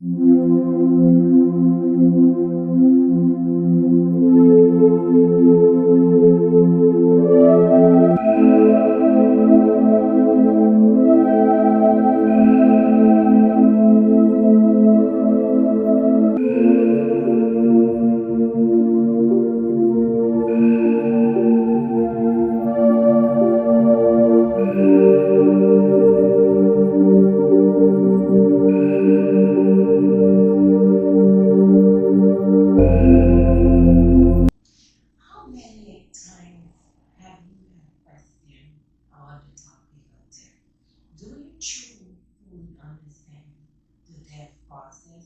How many times have you had questioned about the topic of death? Do you truly fully understand the death process?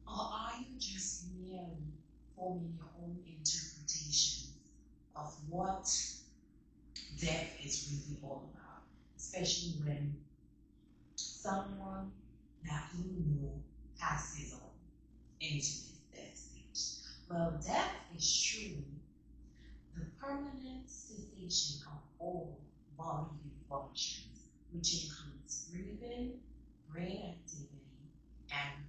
Or are you just merely forming your own interpretation of what death is really all about? Especially when someone that you know passes on into this death stage. Well, death is truly the permanent cessation of all bodily functions, which includes breathing, brain activity, and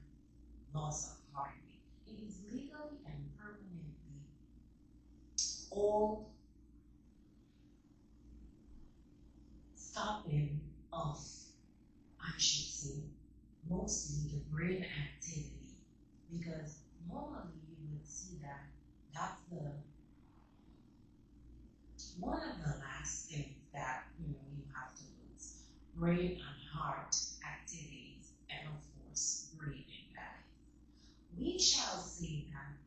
loss of heartbeat. It is legally and permanently all stopping of, I should say, mostly the brain activity, because normally you would see that that's the one of the last things that you have to lose: brain and heart activities, and of course breathing. That is, we shall say that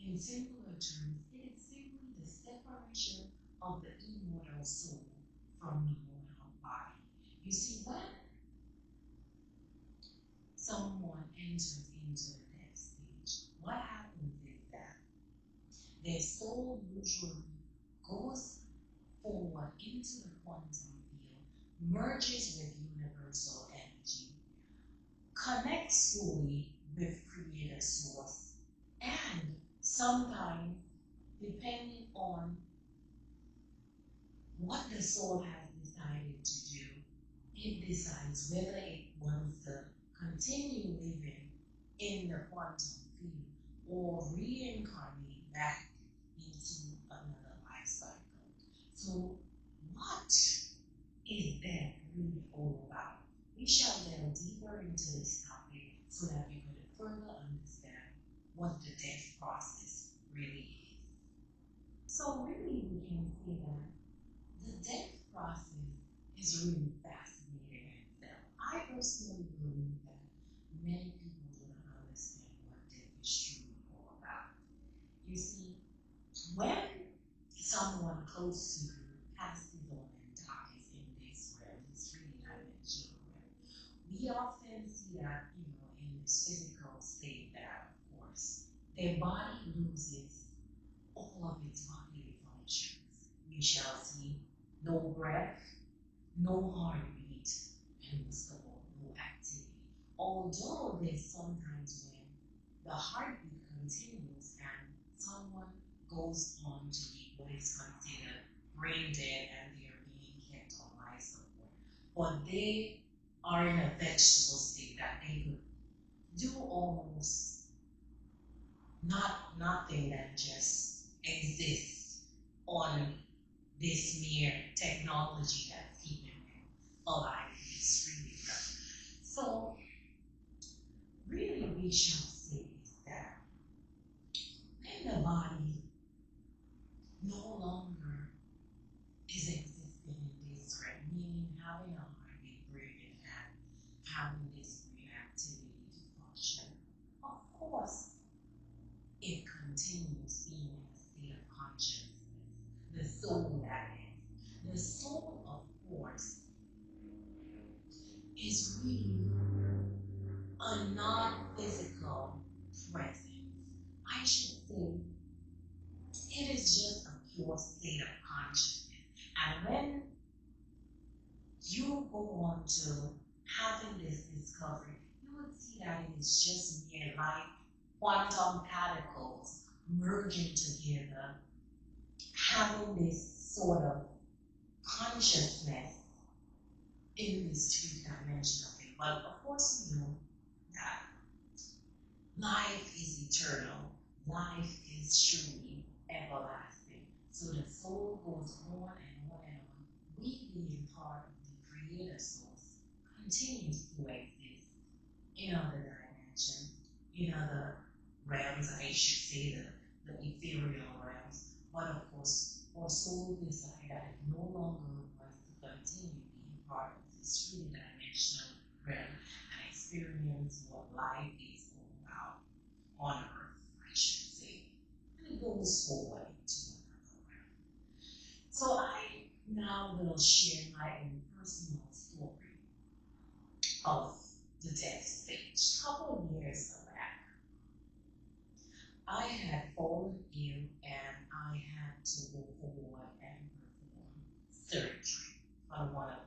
in simpler terms, it is simply the separation of the immortal soul from the mortal body. You see, when someone enters into the death stage, what happens is that their soul usually goes forward into the quantum field, merges with universal energy, connects fully with Creator Source, and sometimes, depending on what the soul has decided to do, it decides whether it wants to continue living in the quantum field or reincarnate back into another life cycle. So, what is death really all about? We shall delve deeper into this topic so that we could further understand what the death process really is. So, really, we can say that the death process is really fascinating in itself. I personally believe that many people do not understand what death is truly all about. You see, when someone close to you passes on and dies in this realm, this three-dimensional realm, we often see that, in this physical state that, of course, their body loses all of its bodily functions. We shall see no breath, no heartbeat, and most of all, no activity. Although there's sometimes when the heartbeat continues and someone goes on to be what is considered brain dead and they are being kept on life support. But they are in a vegetable state that they could do almost nothing than just exist on this mere technology that's keeping them alive in this really rough. So really we shall say is that when the body no longer is existing in this realm, meaning having a heartbeat, breathing, and having this brain activity to function, of course it continues being in a state of consciousness. The soul, that is. The soul, of course, is really a non-physical presence. I should say it is just a pure state of consciousness. And when you go on to having this discovery, you would see that it is just mere like quantum particles merging together, having this sort of consciousness in this three-dimensional thing. But of course, we know life is eternal. Life is truly everlasting. So the soul goes on and on and on. We being part of the creator source continues to exist in other dimensions, in other realms, I should say, the ethereal realms. But of course, our soul decided that it no longer wants to continue being part of this three-dimensional realm and experience what life is all about on earth, I should say. And it goes forward into another realm. So I now will share my own personal story of the death stage. A couple of years back, I had fallen ill and I had to go forward and perform surgery on one of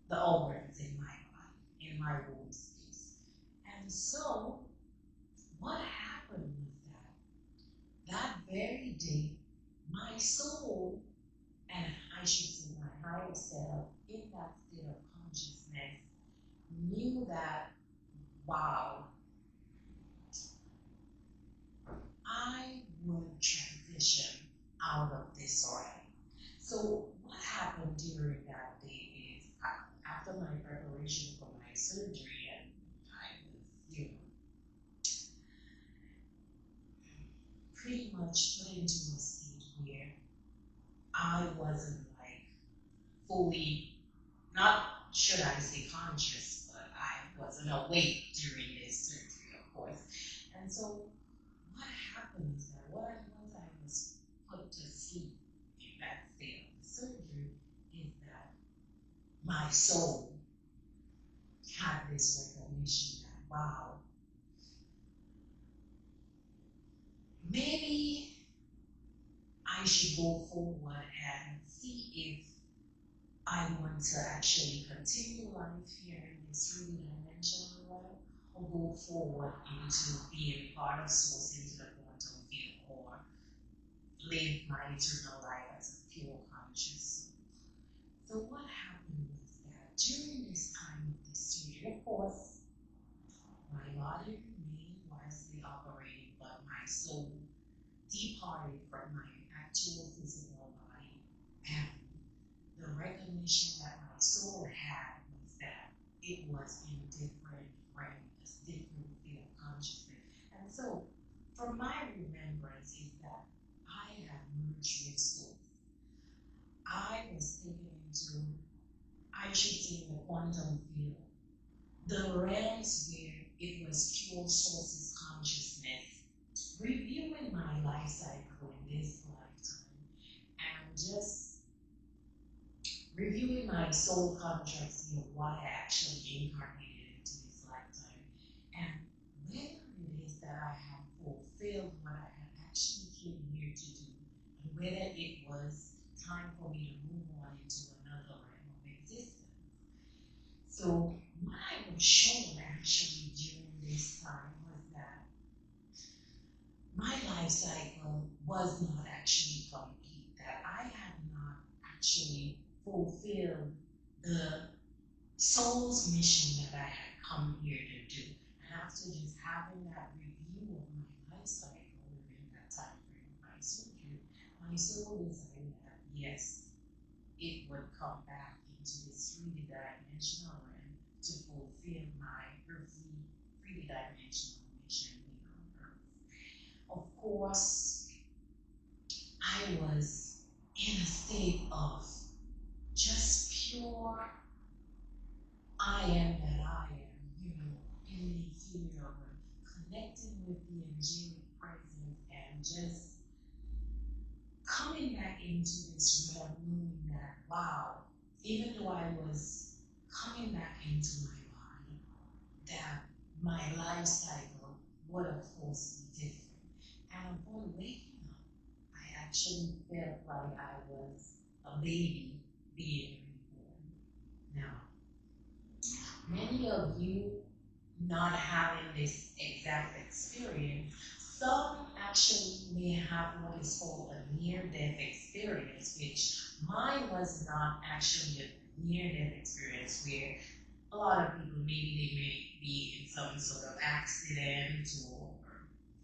the organs in my body, in my womb space. And so, what happened was that very day, my soul, and I should say my higher self, in that state of consciousness, knew that, wow, I would transition out of this already. So what happened during that day is after my preparation for my surgery, and I was, pretty much put into a state where I wasn't like fully, not should I say conscious, but I wasn't awake during this surgery, of course. And so what happened is that once I was put to sleep in that state of the surgery, is that my soul had this recognition that, wow, maybe I should go forward and see if I want to actually continue life here in this three-dimensional realm, or go forward into being part of source into the quantum field, or live my eternal life as a pure conscious soul. So what happened was that during this time of this surgery, of course, my body remained wisely operating, but my soul departed from my actual physical body. And the recognition that my soul had was that it was in a different realm, a different field of consciousness. And so, from my remembrance, is that I have merged with soul. I was taken into, I should say, the quantum field, the realms where it was pure sources consciousness, reviewing my life cycle in this lifetime, and just reviewing my soul contracts of why I actually incarnated into this lifetime, and whether it is that I have fulfilled what I had actually came here to do, and whether it was time for me to move on into another realm of existence. So what I was shown actually during this time was that my life cycle was not actually complete, that I had not actually fulfilled the soul's mission that I had come here to do. And after just having that review of my life cycle within that time frame of my surgery, my soul decided that yes, it would come back into this 3D dimensional realm to fulfill my earthly 3D dimensional mission here on earth. Of course, I was in a state of just pure I am that I am, in the ethereal realm, connecting with the angelic presence and just coming back into this realm, knowing that, wow, even though I was coming back into my body, that my life cycle would of course be different. And upon waking up, I actually felt like I was a baby being reborn. Now, many of you not having this exact experience, some actually may have what is called a near-death experience, which mine was not actually a near-death experience, where a lot of people, maybe they may be in some sort of accident or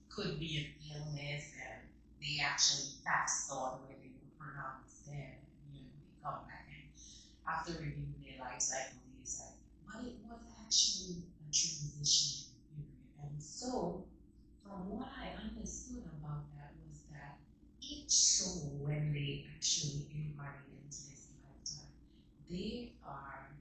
could be an illness, and they actually passed on when they were pronounced dead. They come back and after reviewing their life cycle, they decide, but it was actually a transition period. And so, from what I understood about that was that each soul, when they actually incarnate into this lifetime, they are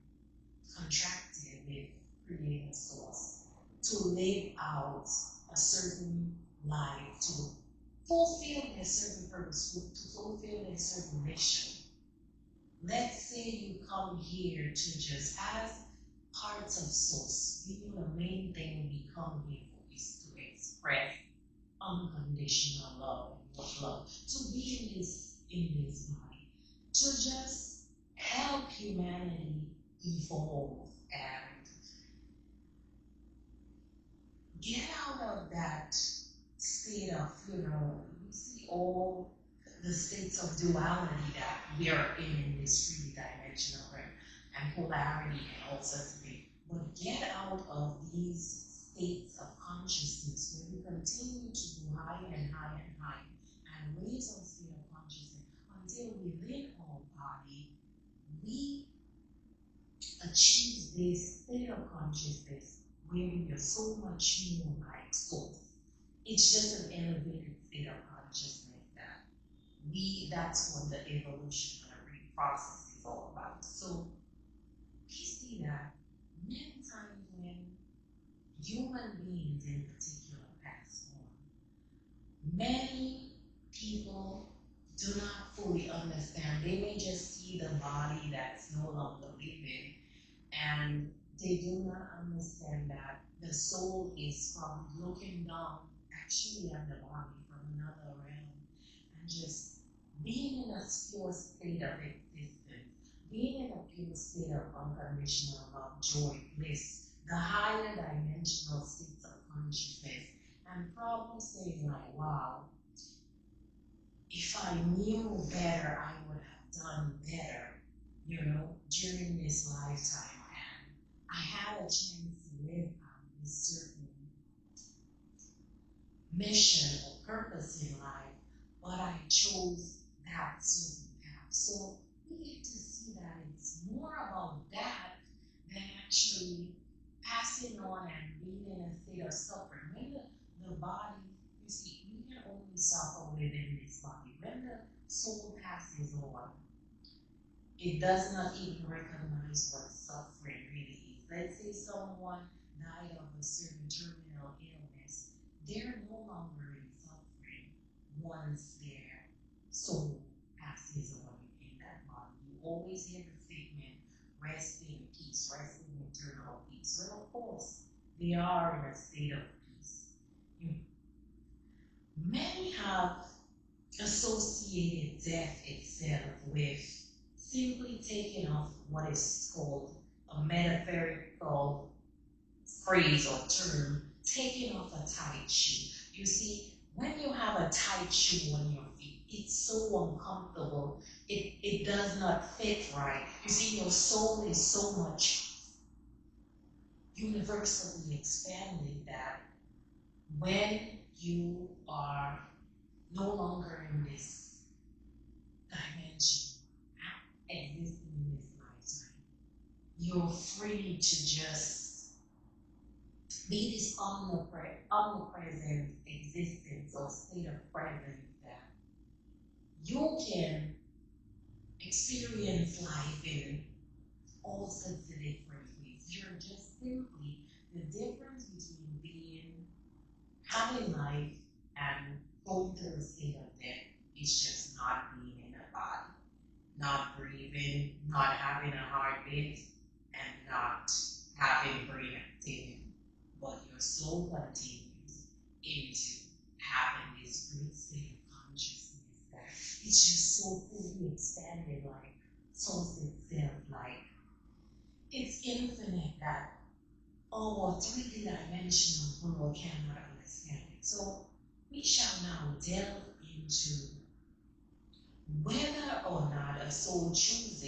contracted with Creator Source to live out a certain life, to fulfill a certain purpose, to fulfill a certain mission. Let's say you come here to just as parts of source, the main thing we come here for is to express unconditional love and love, to be in this body, to just help humanity evolve and get out of that state of, we see all the states of duality that we are in this three-dimensional realm, and polarity and all sorts of things. But get out of these states of consciousness where we continue to go higher and higher and higher and raise our state of consciousness until within our body we achieve this state of consciousness where we are so much more like source. It's just an elevated state of consciousness that's what the evolutionary process is all about. So we see that many times when human beings in particular pass on, many people do not fully understand. They may just see the body that's no longer living, and they do not understand that the soul is probably looking down actually at the body from another realm, and just being in a pure state of existence, being in a pure state of unconditional love, joy, bliss, the higher dimensional states of consciousness, and probably saying like, wow, if I knew better, I would have done better, during this lifetime. And I had a chance to live out this certain mission or purpose in life, but I chose that certain path. So we get to see that it's more about that than actually passing on and being in a state of suffering. When the body, you see, we can only suffer within this body. When the soul passes on, it does not even recognize what suffering really is. Let's say someone died of a certain terminal illness. They're no longer in suffering once their soul passes on in that body. You always hear the statement, rest in peace, rest in eternal peace. Well, of course, they are in a state of peace. Many have associated death itself with simply taking off what is called a metaphorical phrase or term, taking off a tight shoe. You see, when you have a tight shoe on your feet, it's so uncomfortable. It does not fit right. You see, your soul is so much universally expanded that when you are no longer in this dimension, existing in this lifetime, you're free to just be this omnipresent existence or state of presence that you can experience life in all sorts of different ways. You're just simply the difference between having life and going through a state of death is just not being in a body, not breathing, not having a heartbeat, and not having brain activity. But your soul continues into having this great state of consciousness that it's just so fully expanded, like source itself, like it's infinite that our 3D dimensional world cannot understand it. So we shall now delve into whether or not a soul chooses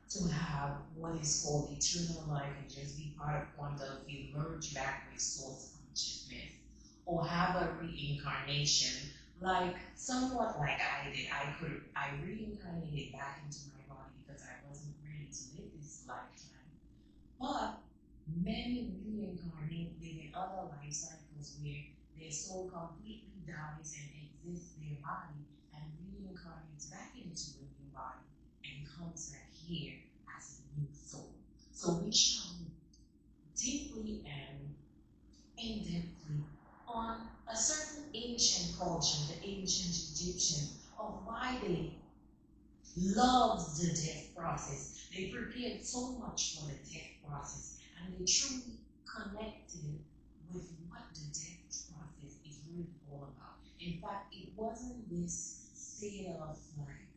to have what is called eternal life and just be part of quantum field, merge back with source consciousness, or have a reincarnation, like somewhat like I did. I reincarnated back into my body because I wasn't ready to live this lifetime. But many reincarnate, live in other life cycles where their soul completely dies and exists their body and reincarnates back into a new body and comes back here as a new soul. So we shall deeply and in-depthly on a certain ancient culture, the ancient Egyptian, of why they loved the death process. They prepared so much for the death process, and they truly connected with what the death process is really all about. In fact, it wasn't this state of like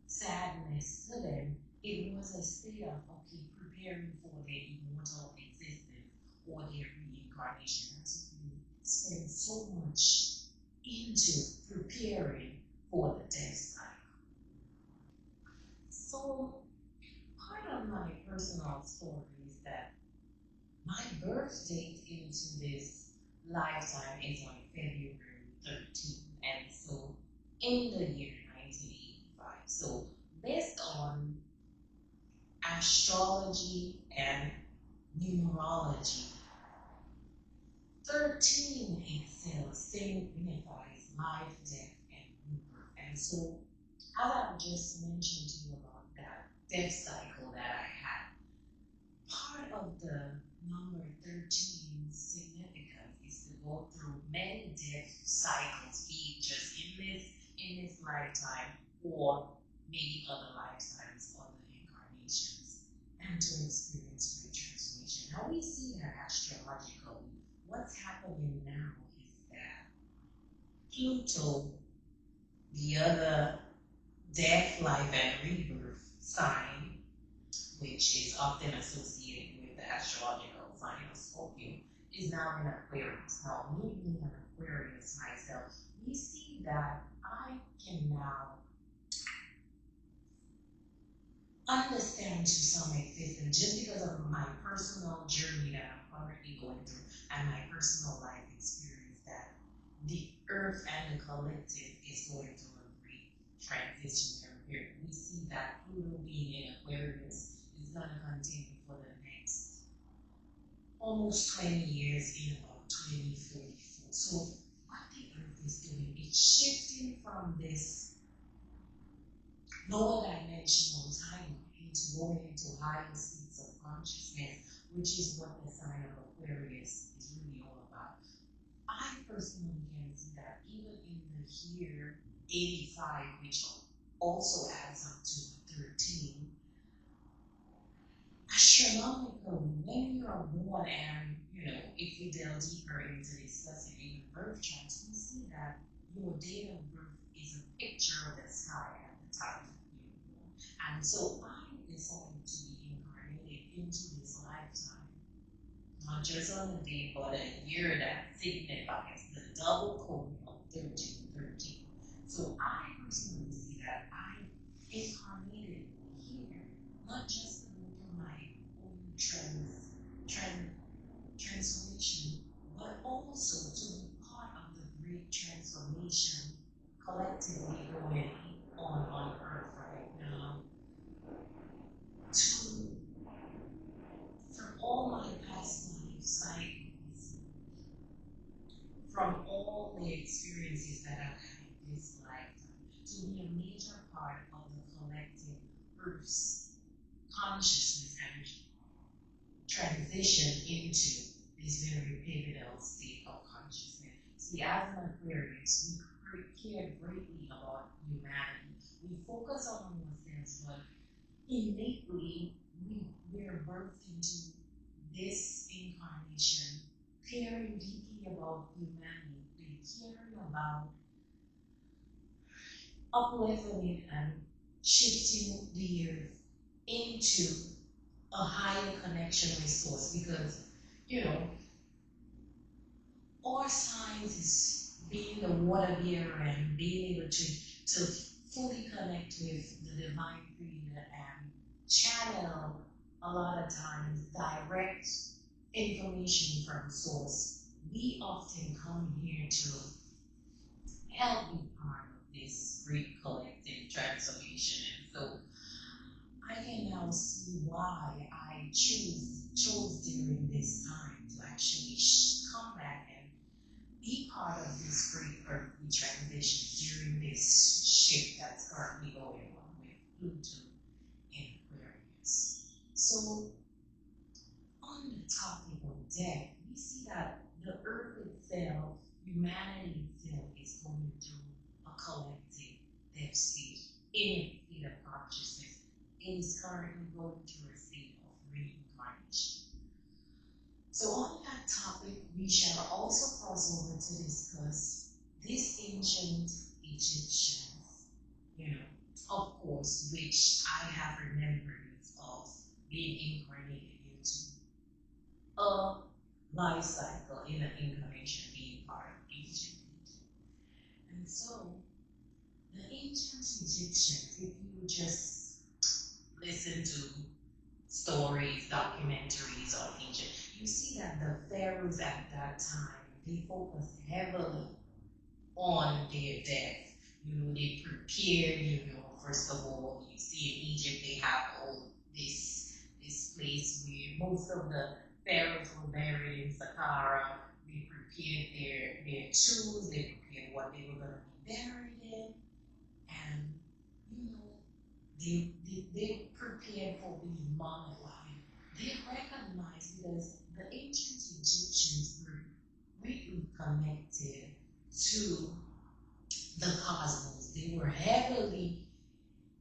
sadness to them. It was a state of okay, preparing for their immortal existence or their reincarnation. That's what we spend so much into preparing for the death cycle. So part of my personal story is that my birth date into this lifetime is on February 13th, and so in the year 1985. So based on astrology and numerology, 13 itself signifies life, death, and rebirth. And so, as I've just mentioned to you about that death cycle that I had, part of the number 13 significance is to go through many death cycles, be it just in this lifetime or maybe other lifetimes, other incarnations, and to experience great transformation. Now we see that astrologically, what's happening now is that Pluto, the other death, life, and rebirth sign, which is often associated with the astrological sign of Scorpio, is now in Aquarius. Now, me being an Aquarius myself, we see that I can now understand to some extent, just because of my personal journey that I'm currently going through and my personal life experience, that the earth and the collective is going through a great transition period. We see that Pluto being in Aquarius is going to continue for the next almost 20 years in about 2044. So what the earth is doing, it's shifting from this lower dimensional time into going into higher states of consciousness, which is what the sign of Aquarius is really all about. I personally can see that even in the year 85, which also adds up to 13, astronomically, when you're born, and if we delve deeper into discussing even birth charts, we see that your date of birth is a picture of the sky at the time you were born. And so I decided to be incarnated into this lifetime, not just on a day, but a year that signifies the double code of 1313. So I personally see that I incarnated here, not just to go through my own transformation, but also to be part of the great transformation collectively going on Earth right now. From all my past life cycles, from all the experiences that I've had in this lifetime, to be a major part of the collective Earth's consciousness and transition into this very pivotal state of consciousness. See, as an Aquarius, we care greatly about humanity. We focus on ourselves, but innately, we're birthed into this incarnation, caring deeply about humanity, caring about uplifting it and shifting the earth into a higher connection with source, because our science is being the water bearer and being able to fully connect with the divine creator and channel a lot of times direct information from source. We often come here to help be part of this great collective transformation. And so I can now see why I chose during this time to actually come back and be part of this great earthly transition during this shift that's currently going on with Pluto in Aquarius. So on the topic of death, we see that the earth itself, humanity itself, is going through a collective death state in a state of consciousness. It is currently going through a state of reincarnation. So on that topic, we shall also cross over to discuss these ancient Egyptians, of course, which I have remembrance of being incarnated into a life cycle in an incarnation being part of ancient Egypt. And so, the ancient Egyptians, if you just listen to stories, documentaries on Egypt, you see that the pharaohs at that time, they focused heavily on their death. They prepared, first of all, you see in Egypt, they have all this place where most of the pharaohs were buried in Saqqara. They prepared their tombs, they prepared what they were going to be buried in, and they prepared for being mummified. They recognized because the ancient Egyptians were greatly connected to the cosmos. They were heavily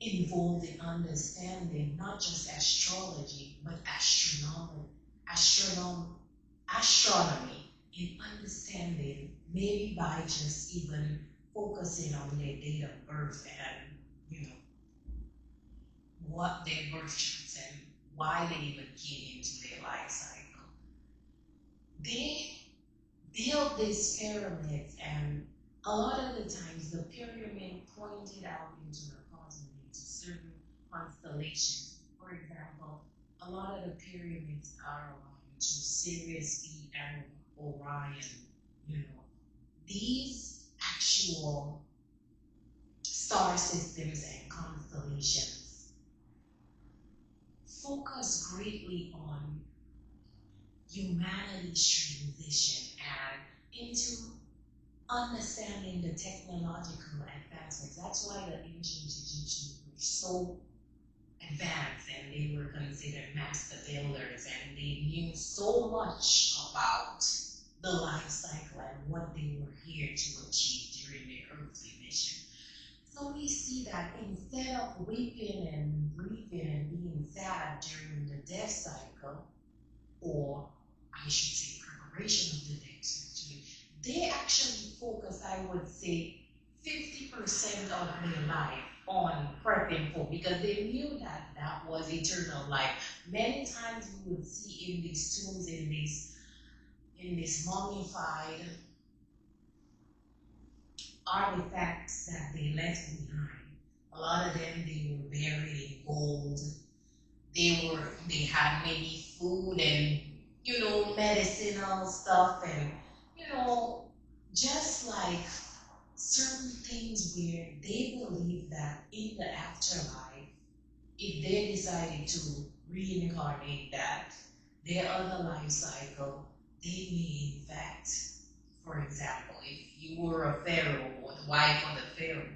involved in understanding not just astrology, but astronomy, in understanding, maybe by just even focusing on their date of birth and what their birth charts and why they even came into their life cycle. They built these pyramids, and a lot of the times the pyramid pointed out into the cosmos, into certain constellations. For example, a lot of the pyramids are aligned to Sirius B and Orion. These actual star systems and constellations focus greatly on humanity's transition and into understanding the technological advancements. That's why the ancient Egyptians were so advanced and they were considered master builders and they knew so much about the life cycle and what they were here to achieve during their earthly mission. So we see that instead of weeping and grieving and being sad during the death cycle, or I should say preparation of the death actually, they actually focus, I would say, 50% of their life on prepping for, because they knew that that was eternal life. Many times you would see in these tombs, in this mummified artifacts that they left behind. A lot of them, they were buried in gold. They had maybe food and medicinal stuff and just like certain things where they believe that in the afterlife, if they decided to reincarnate that, their other life cycle, they may in fact, for example, if you were a pharaoh or the wife of the pharaoh,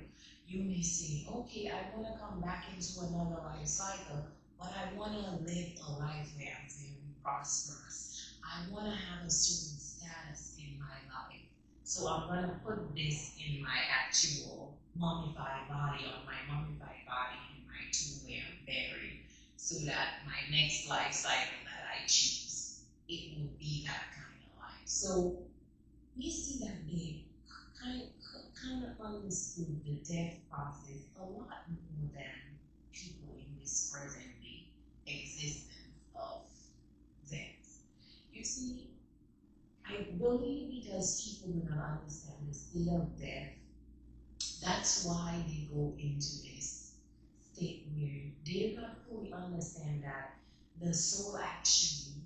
you may say, okay, I want to come back into another life cycle, but I want to live a life where I'm very prosperous. I want to have a certain status in my life. So I'm going to put this in my actual mummified body, on my mummified body, in my tomb where I'm buried, so that my next life cycle that I choose, it will be that kind of life. So we see that they kind of understood the death process a lot more than people in this present day existence of death. You see, I believe because people do not understand the state of death, that's why they go into this state where they do not fully understand that the soul actually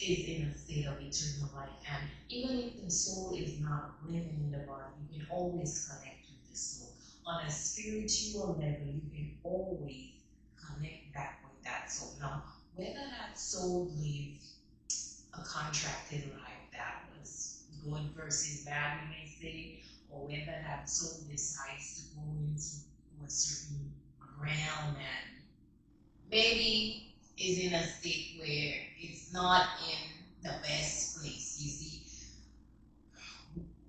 is in a state of eternal life. And even if the soul is not living in the body, you can always connect with the soul. On a spiritual level, you can always connect back with that soul. Now, whether that soul lived a contracted life that was good versus bad, you may say, or whether that soul decides to go into a certain realm and maybe is in a state where it's not in the best place. You see,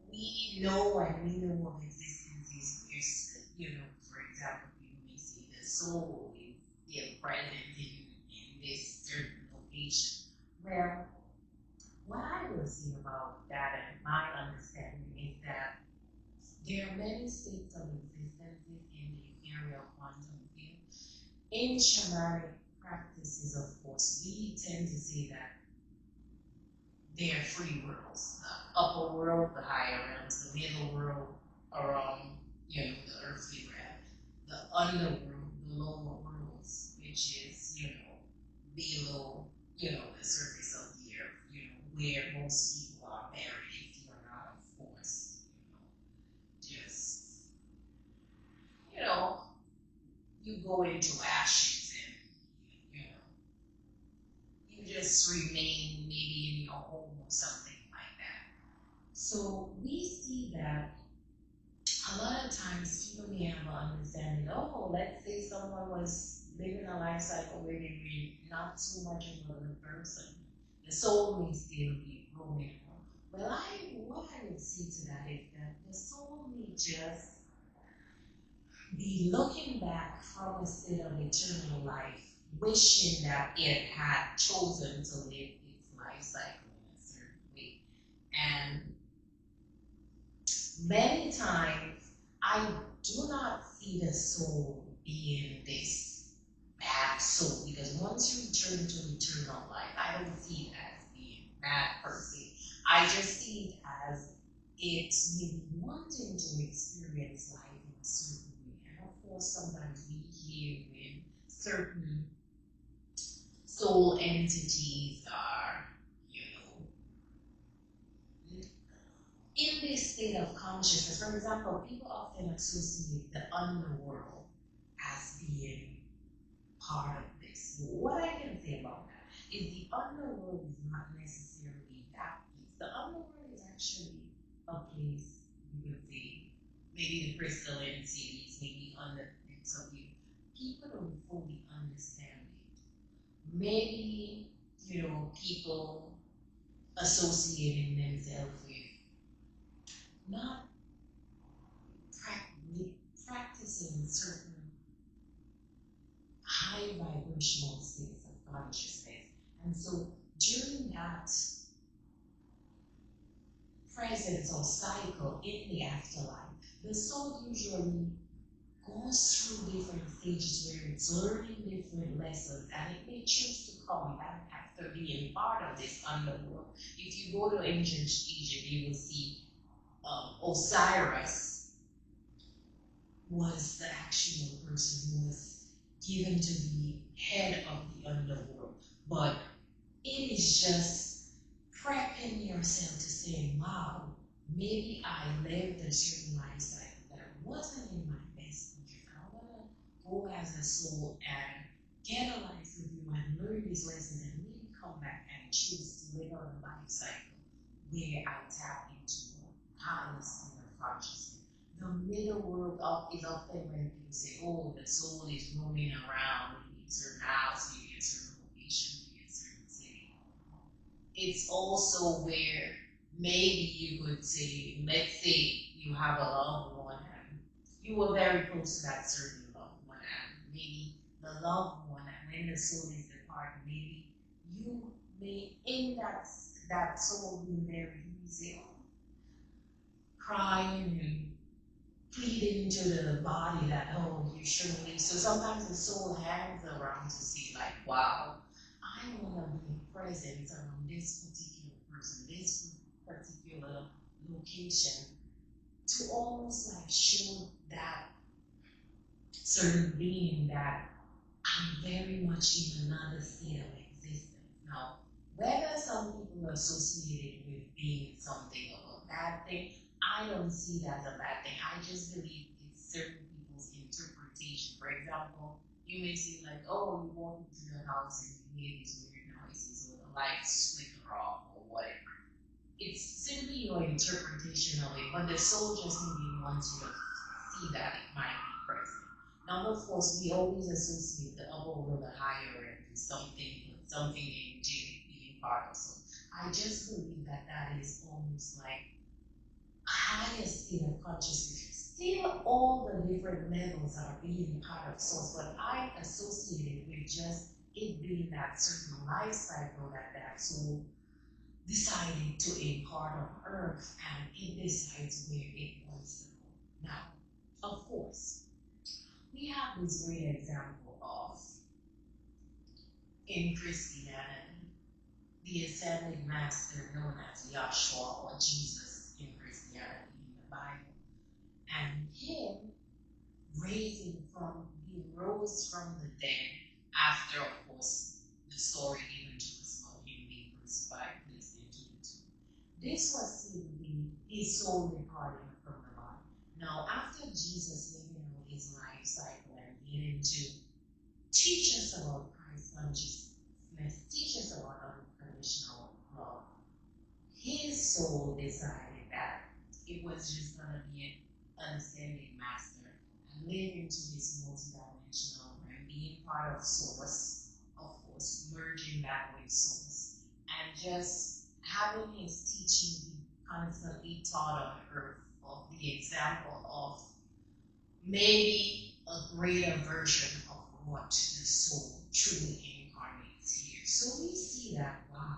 we know and we know of existences where, for example, people may say the soul is still present in this certain location. Well, what I will say about that and my understanding is that there are many states of existences in the area of quantum field. In shamanic practices, of course, we tend to say that there are three worlds: the upper world, the higher realms, the middle world, around the earthly realm, the underworld, the lower worlds, which is below the surface of the earth, where most people are buried if you're not, of course, just you know you go into ashes and you just remain maybe in your home or something like that. So we see that a lot of times people may have an understanding, oh, let's say someone was living a life cycle where they were not so much of a person. The soul may still be roaming around. Well, what I would say to that is that the soul may just be looking back from a state of eternal life, wishing that it had chosen to live its life cycle in a certain way. And many times, I do not see the soul being this bad soul, because once you return to eternal life, I don't see it as being bad per se. I just see it as it's maybe wanting to experience life in a certain way. And of course, sometimes we hear when certain soul entities are, in this state of consciousness. For example, people often associate the underworld as being part of this. What I can say about that is the underworld is not necessarily that place. The underworld is actually a place, you could say, maybe the crystalline cities, maybe under the depths of you. People don't fully understand it. Maybe, people associating themselves with not practicing certain high vibrational states of consciousness. And so during that presence or cycle in the afterlife, the soul usually goes through different stages where it's learning different lessons, and it may choose to come back after being part of this underworld. If you go to ancient Egypt, you will see Osiris was the actual person who was given to be head of the underworld. But it is just prepping yourself to say, wow, maybe I lived a certain lifestyle that wasn't in my best interest. I want to go as a soul and get a life with you and learn these lessons and maybe come back and choose to live on a life cycle where I tap into a higher state of consciousness. The middle world is often when people say, oh, the soul is roaming around in a certain house, maybe a certain location, maybe a certain city. It's also where maybe you could say, let's say you have a loved one and you were very close to that certain loved one, and maybe the loved one, and when the soul is departed, maybe you may, in that soul being there, you say, oh, crying and pleading to the body that, oh, you shouldn't leave. So sometimes the soul hangs around to see, like, wow, I want to be present around this particular person, this particular location, to almost like show that certain being that I'm very much in another state of existence. Now, whether some people associate it with being something of a bad thing, I don't see that as a bad thing. I just believe it's certain people's interpretation. For example, you may say like, oh, you walk into the house and you hear these weird noises or the lights flicker off or whatever. It's simply your interpretation of it, but the soul just maybe wants you to see that it might be present. Now, of course, we always associate the upper or the higher end with something angelic being part of. So I just believe that that is almost like a higher state of consciousness. Still, all the different levels are being part of source, but I associate it with just it being that certain life cycle that that soul decided to impart on earth, and it decides where it wants to go. Now, of course, we have this great example of, in Christianity, the ascended master known as Yahshua or Jesus in Christianity in the Bible. And him he rose from the dead after, of course, the story given to us about him being crucified, placed into the tomb. This was seen to be his soul departing from the body. Now, after Jesus living out his life cycle and beginning to teach us about Christ's consciousness, teach us about unconditional love, his soul decided that it was just going to be an ascending master and live into this multidimensional and being part of source, of course, merging that with source, and just having his teaching be constantly taught on earth of the example of maybe a greater version of what the soul truly incarnates here. So we see that, wow,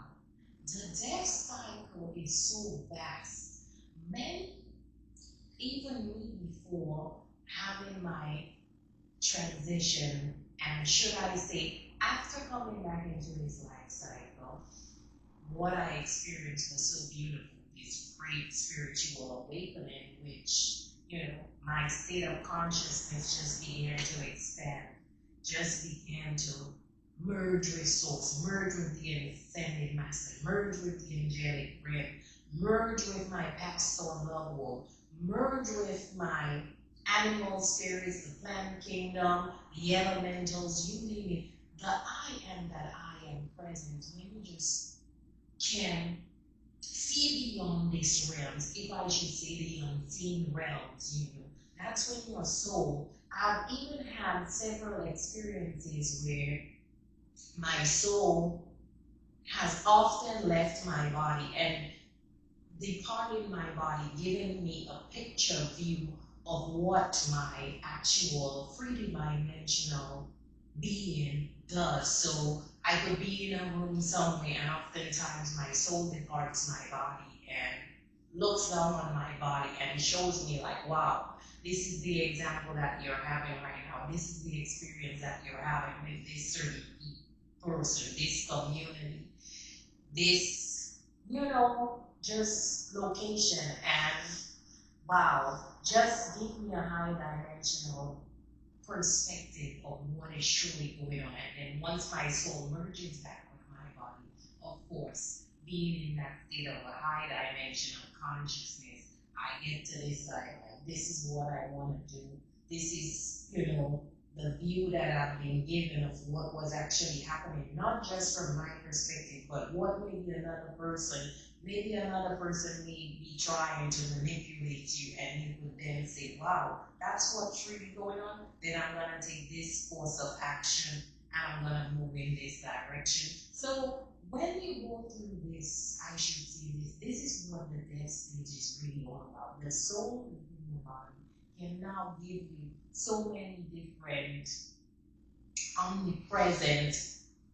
the death cycle is so vast. Many, even me before having my transition, and should I say, after coming back into this life cycle, what I experienced was so beautiful, this great spiritual awakening, which, my state of consciousness just began to expand, just began to merge with source, merge with the ascended master, merge with the angelic realm, merge with my pastor love world, merge with my animal spirits, the plant kingdom, the elementals, you name it. The I am that I am present. When you just can see beyond these realms, if I should say the unseen realms, that's when your soul, I've even had several experiences where my soul has often left my body and departed my body, giving me a picture view of what my actual three-dimensional being does. So I could be in a room somewhere, and oftentimes my soul departs my body and looks down on my body and shows me like, wow, this is the example that you're having right now. This is the experience that you're having with this certain person, this community, this, just location, and wow, just give me a high dimensional perspective of what is truly going on. And then once my soul merges back with my body, of course, being in that state of a high dimension of consciousness, I get to decide, like, this is what I want to do. This is, the view that I've been given of what was actually happening, not just from my perspective, but what maybe another person may be trying to manipulate you, and you would then say, wow, that's what's really going on, then I'm going to take this course of action, and I'm going to move in this direction. So when you go through this, I should say this is what the death stage is really all about. The soul within the body can now give you so many different omnipresent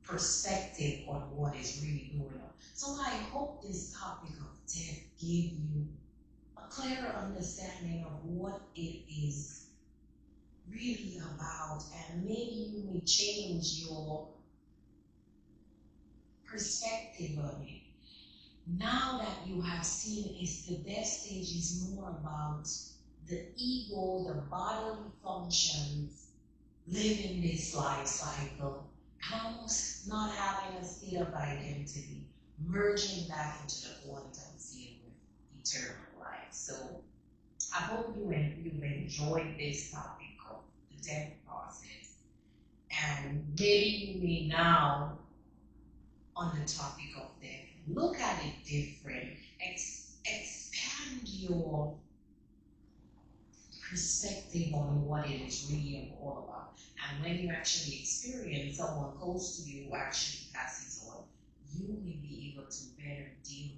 perspective on what is really going on. So I hope this topic of death gave you a clearer understanding of what it is really about, and maybe you may change your perspective on it. Now that you have seen is the death stage is more about the ego, the bodily functions, living this life cycle, almost not having a state of identity, merging back into the quantum field with eternal life. So I hope you've enjoyed this topic of the death process. And maybe you may now, on the topic of death, look at it different, expand your perspective on what it is really all about. And when you actually experience someone close to you who actually passes on, you will be able to better deal